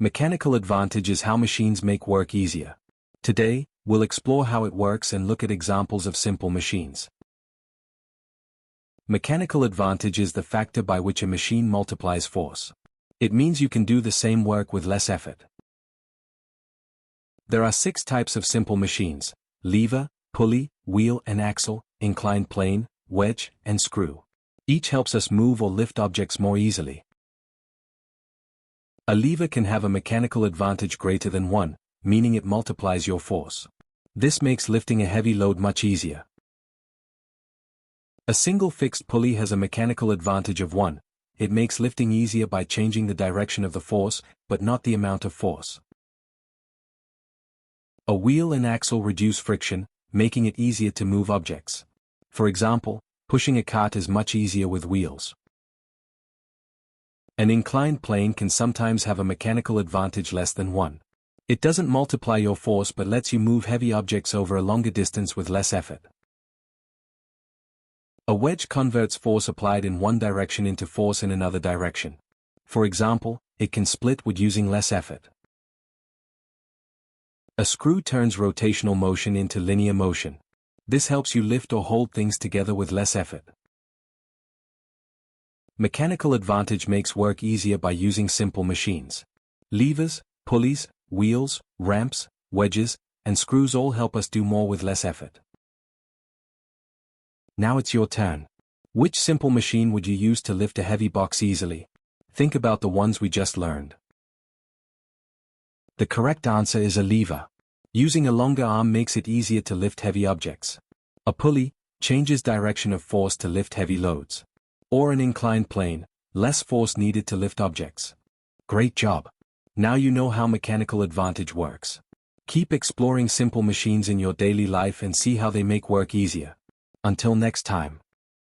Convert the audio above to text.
Mechanical advantage is how machines make work easier. Today, we'll explore how it works and look at examples of simple machines. Mechanical advantage is the factor by which a machine multiplies force. It means you can do the same work with less effort. There are 6 types of simple machines: lever, pulley, wheel and axle, inclined plane, wedge, and screw. Each helps us move or lift objects more easily. A lever can have a mechanical advantage greater than 1, meaning it multiplies your force. This makes lifting a heavy load much easier. A single fixed pulley has a mechanical advantage of 1. It makes lifting easier by changing the direction of the force, but not the amount of force. A wheel and axle reduce friction, making it easier to move objects. For example, pushing a cart is much easier with wheels. An inclined plane can sometimes have a mechanical advantage less than 1. It doesn't multiply your force but lets you move heavy objects over a longer distance with less effort. A wedge converts force applied in one direction into force in another direction. For example, it can split wood using less effort. A screw turns rotational motion into linear motion. This helps you lift or hold things together with less effort. Mechanical advantage makes work easier by using simple machines. Levers, pulleys, wheels, ramps, wedges, and screws all help us do more with less effort. Now it's your turn. Which simple machine would you use to lift a heavy box easily? Think about the ones we just learned. The correct answer is a lever. Using a longer arm makes it easier to lift heavy objects. A pulley changes direction of force to lift heavy loads. Or an inclined plane, less force needed to lift objects. Great job! Now you know how mechanical advantage works. Keep exploring simple machines in your daily life and see how they make work easier. Until next time.